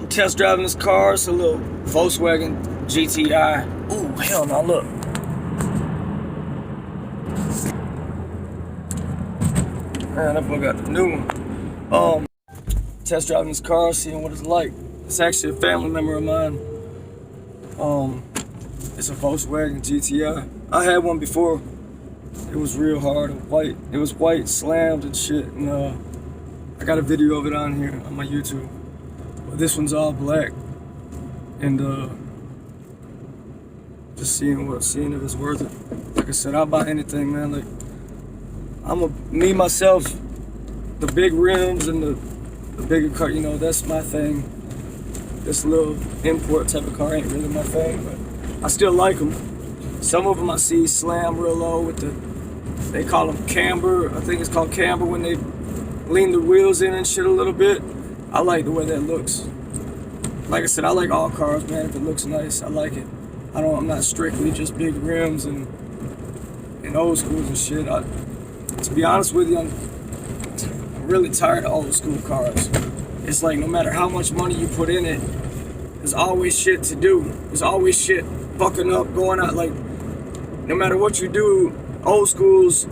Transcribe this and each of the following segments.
test driving this car. It's a little Volkswagen GTI. Ooh, hell no, look. Man, that boy got the new one. Test driving this car, seeing what it's like. It's actually a family member of mine. It's a Volkswagen GTI. I had one before. It was real hard and white. It was white, slammed and shit. And I got a video of it on here on my YouTube. But this one's all black. And just seeing if it's worth it. Like I said, I'll buy anything, man. Like me myself, the big rims and the bigger car, you know, that's my thing. This little import type of car ain't really my thing, but I still like them. Some of them I see slam real low with they call them camber. I think it's called camber when they lean the wheels in and shit a little bit. I like the way that looks. Like I said, I like all cars, man. If it looks nice, I like it. I'm not strictly just big rims and old schools and shit. To be honest with you, I'm really tired of old school cars. It's like no matter how much money you put in it, there's always shit to do. There's always shit fucking up, going out. Like, no matter what you do, old schools,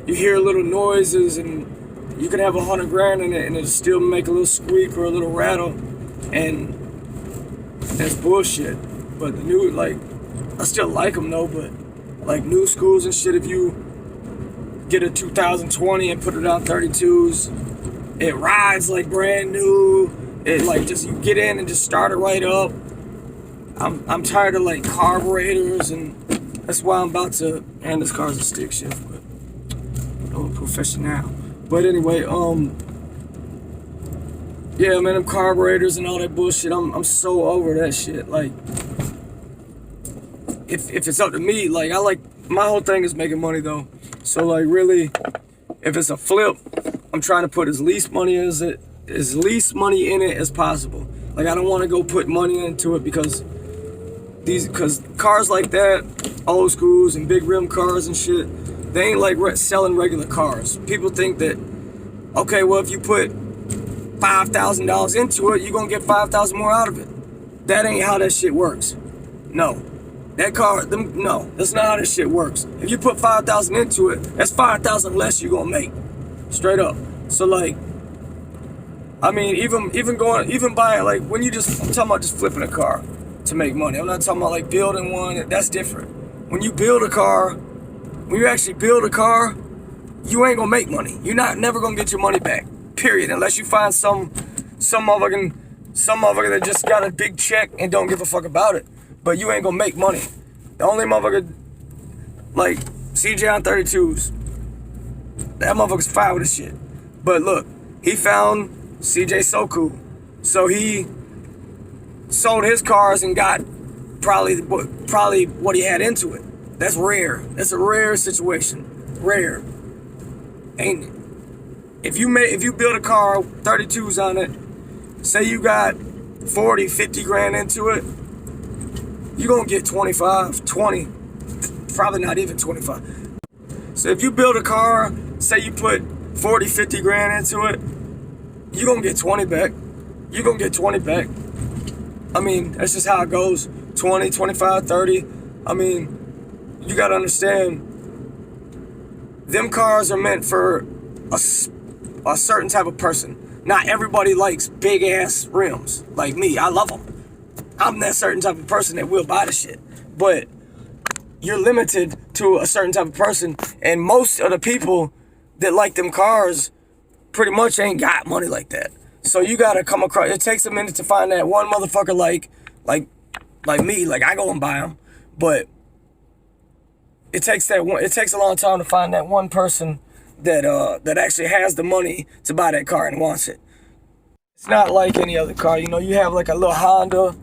you hear little noises and you can have $100 grand in it and it'll still make a little squeak or a little rattle, and that's bullshit. But the new, like, I still like them though, but like new schools and shit, if you get a 2020 and put it on 32s, it rides like brand new. It like just, you get in and just start it right up. I'm tired of like carburetors, and that's why I'm about to, and this car's a stick shift, but I'm a professional. But anyway, yeah, man, them carburetors and all that bullshit, I'm so over that shit. Like, if it's up to me, like, my whole thing is making money though. So like, really, if it's a flip, I'm trying to put as least money in it as possible. Like, I don't want to go put money into it because cars like that, old schools and big rim cars and shit, they ain't like selling regular cars. People think that, okay, well, if you put $5,000 into it, you're gonna get $5,000 more out of it. That ain't how that shit works. No. No, that's not how this shit works. If you put $5,000 into it, that's $5,000 less you're gonna make. Straight up. So like, I mean, even buying, like, when I'm talking about just flipping a car to make money. I'm not talking about like building one. That's different. When you build a car, when you actually build a car, you ain't gonna make money. You're never gonna get your money back. Period. Unless you find some motherfucker that just got a big check and don't give a fuck about it. But you ain't gonna make money. The only motherfucker, like CJ on 32s, that motherfucker's fine with this shit. But look, he found CJ so cool. So he sold his cars and got probably what he had into it. That's rare. That's a rare situation. Rare. Ain't it? If you build a car, 32s on it, say you got 40, 50 grand into it, you're gonna get 25, 20, probably not even 25. So if you build a car, say you put 40, 50 grand into it, you're gonna get 20 back. You're gonna get 20 back. I mean, that's just how it goes. 20, 25, 30. I mean, you gotta understand, them cars are meant for a certain type of person. Not everybody likes big ass rims. Like me, I love them. I'm that certain type of person that will buy the shit. But you're limited to a certain type of person, and most of the people that like them cars pretty much ain't got money like that. So you gotta come across, it takes a minute to find that one motherfucker like me. Like, I go and buy them, but it takes a long time to find that one person that actually has the money to buy that car and wants it. It's not like any other car. You know, you have like a little Honda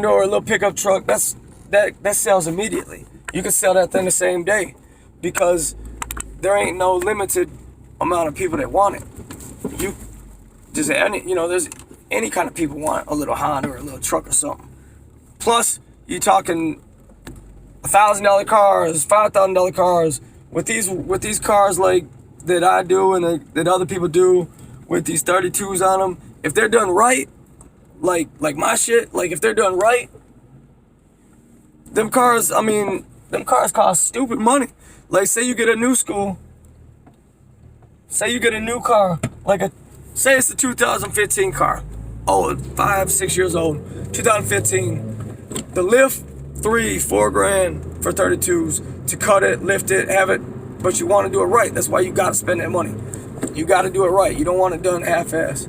or a little pickup truck, that sells immediately. You can sell that thing the same day because there ain't no limited amount of people that want it. There's any kind of people want a little Honda or a little truck or something. Plus, you're talking $1,000 cars, $5,000 cars. With these cars like that I do and that other people do with these 32s on them, if they're done right, like my shit, like if they're done right, them cars, I mean, them cars cost stupid money. Like say you get a new school, say you get a new car, say it's a 2015 car, old, 5-6 years old, 2015. The lift, 3-4 grand for 32s to cut it, lift it, have it, but you want to do it right. That's why you got to spend that money. You got to do it right. You don't want it done half-ass.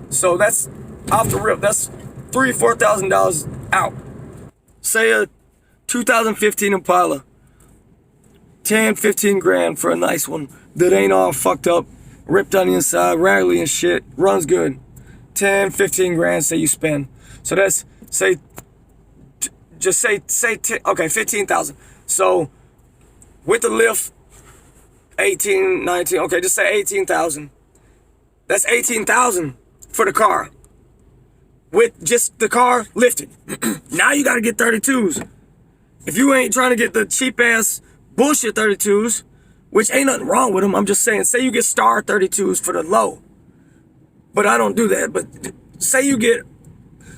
So that's off the rip. That's $3,000-$4,000 out. Say a 2015 Impala, 10-15 grand for a nice one that ain't all fucked up, ripped on the inside, raggedy and shit, runs good. 10-15 grand say you spend. So that's say 15,000. So with the lift, 18, 19, okay, just say 18,000. That's 18,000 for the car. With just the car lifted. Now you gotta get 32s. If you ain't trying to get the cheap ass bullshit 32s, which ain't nothing wrong with them, I'm just saying, say you get star 32s for the low. But I don't do that. But say you get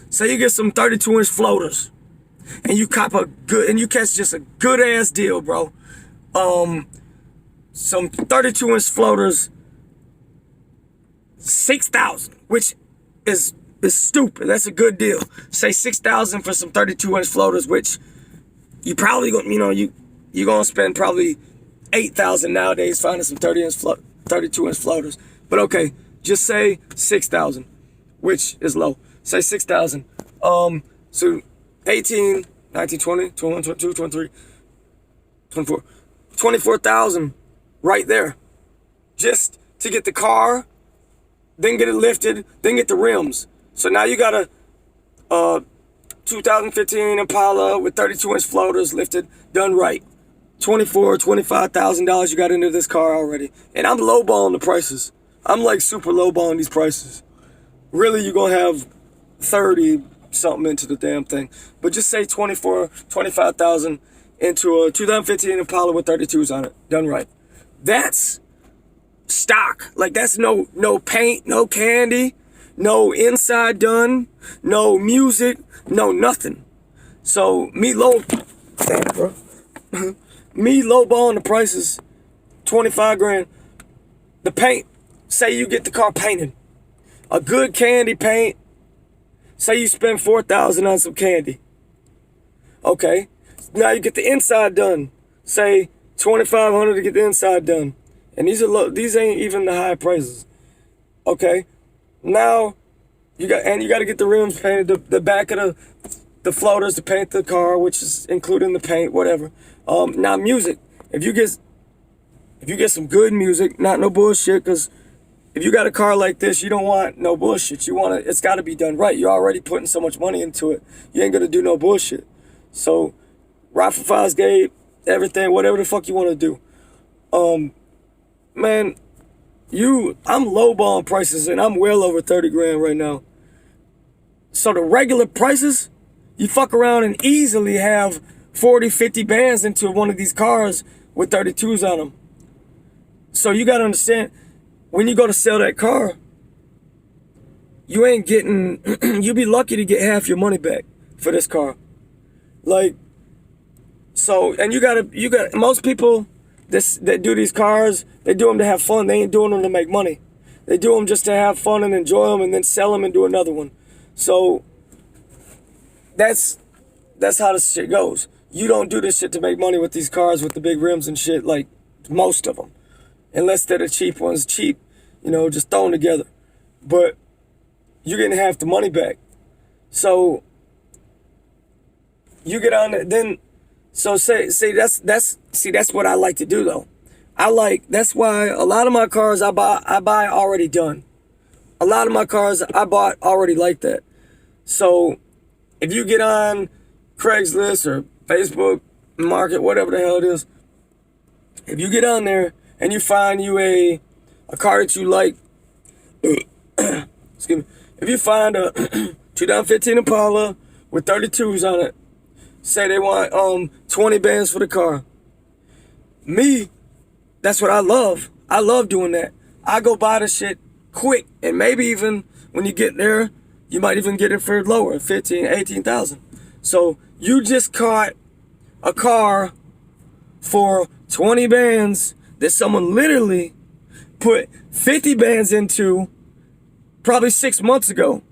some 32-inch floaters, and you cop and you catch just a good ass deal, bro. Some 32-inch floaters, 6,000, which is stupid. That's a good deal. Say 6,000 for some 32-inch floaters, which you probably you're gonna spend probably 8,000 nowadays finding some 32-inch floaters. But okay, just say 6,000, which is low. Say 6,000. So 18, 19, 20, 21, 22, 23, 24, 24,000 right there, just to get the car, then get it lifted, then get the rims. So now you got a 2015 Impala with 32-inch floaters lifted, done right. $25,000 you got into this car already. And I'm lowballing the prices. I'm like super lowballing these prices. Really, you're going to have 30 something into the damn thing. But just say 25,000 into a 2015 Impala with 32s on it. Done right. That's stock. Like that's no paint, no candy, no inside done, no music, no nothing. So me lowballing the prices, 25 grand. The paint, say you get the car painted, a good candy paint. Say you spend 4,000 on some candy. Okay, now you get the inside done. Say 2,500 to get the inside done, and these ain't even the high prices. Okay, now you got to get the rims painted, the back of the floaters to paint the car, which is including the paint, whatever. Now music, if you get some good music, not no bullshit, because if you got a car like this, you don't want no bullshit. It's got to be done right. You're already putting so much money into it. You ain't gonna do no bullshit. So, ride for Fosgate, everything, whatever the fuck you want to do. Man, I'm lowballing prices, and I'm well over 30 grand right now. So the regular prices, you fuck around and easily have 40, 50 bands into one of these cars with 32s on them. So you gotta understand, when you go to sell that car, you ain't getting, you be lucky to get half your money back for this car. Like, so, and you got most people that do these cars, they do them to have fun. They ain't doing them to make money. They do them just to have fun and enjoy them and then sell them and do another one. So that's how this shit goes. You don't do this shit to make money with these cars with the big rims and shit, like most of them. Unless they're the cheap ones, cheap, just thrown together. But you're getting half the money back. So you get on it, then, so that's what I like to do though. That's why a lot of my cars I buy already done. A lot of my cars I bought already like that. So if you get on Craigslist or Facebook Market, whatever the hell it is, if you get on there and you find you a car that you like, excuse me, if you find a 2015 Impala with 32s on it, say they want 20 bands for the car. Me, that's what I love. I love doing that. I go buy the shit quick, and maybe even when you get there, You might even get it for lower, 15, 18,000. So you just caught a car for 20 bands that someone literally put 50 bands into probably 6 months ago,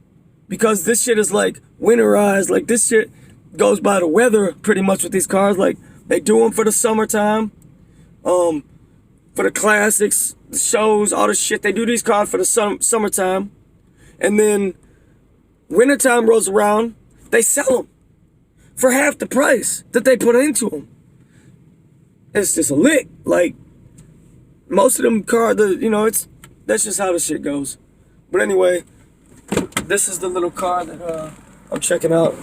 because this shit is like winterized. Like, this shit goes by the weather pretty much with these cars. Like, they do them for the summertime, for the classics, the shows, all the shit. They do these cars for the summertime, and then wintertime rolls around, they sell them for half the price that they put into them. It's just a lick. Like, most of them cars, that's just how the shit goes. But anyway, this is the little car that I'm checking out.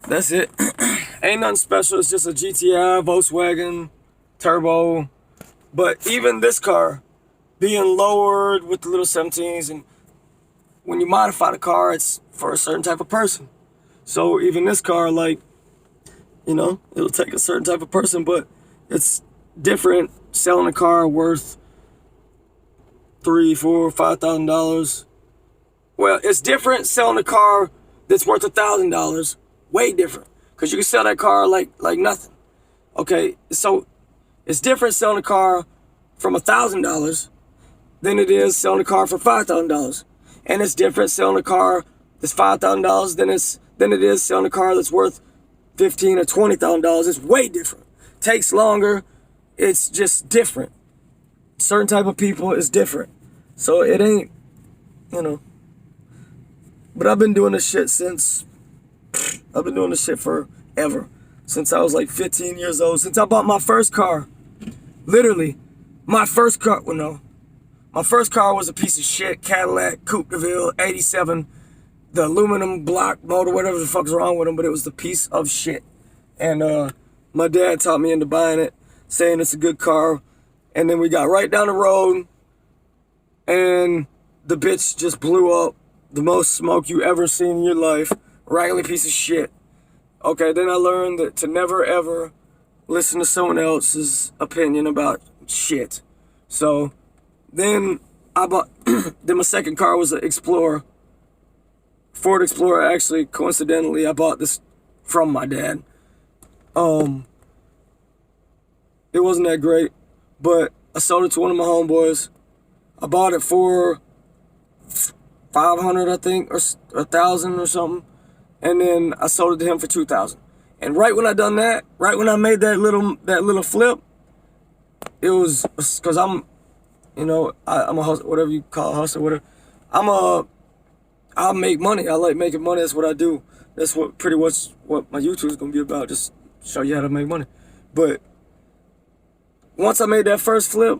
That's it. Ain't nothing special. It's just a GTI, Volkswagen, turbo. But even this car, being lowered with the little 17s, and when you modify the car, it's for a certain type of person. So even this car, like, it'll take a certain type of person, but it's different selling a car worth $3,000, $4,000, $5,000. Well, it's different selling a car that's worth $1,000. Way different, because you can sell that car like nothing. Okay, so it's different selling a car from $1,000 than it is selling a car for $5,000, and it's different selling a car that's $5,000 than it is selling a car that's worth $15,000 or $20,000. It's way different. Takes longer. It's just different. Certain type of people is different. So it ain't, But I've been doing this shit forever. Since I was like 15 years old. Since I bought my first car. Literally, my first car, my first car was a piece of shit Cadillac Coupe de Ville 87. The aluminum block motor, whatever the fuck's wrong with them, but it was the piece of shit. And my dad taught me into buying it, saying it's a good car. And then we got right down the road, and the bitch just blew up. The most smoke you ever seen in your life. Raggedy piece of shit. Okay, then I learned that to never ever listen to someone else's opinion about shit. So then I bought, then my second car was an Explorer. Ford Explorer. Actually, coincidentally, I bought this from my dad. It wasn't that great, but I sold it to one of my homeboys. I bought it for $500, I think, or $1,000 or something. And then I sold it to him for $2,000. And right when I done that, right when I made that little flip, it was because I'm a hustler, whatever you call a hustler, whatever. I make money. I like making money. That's what I do. That's what pretty much what my YouTube is gonna be about. Just show you how to make money. But once I made that first flip,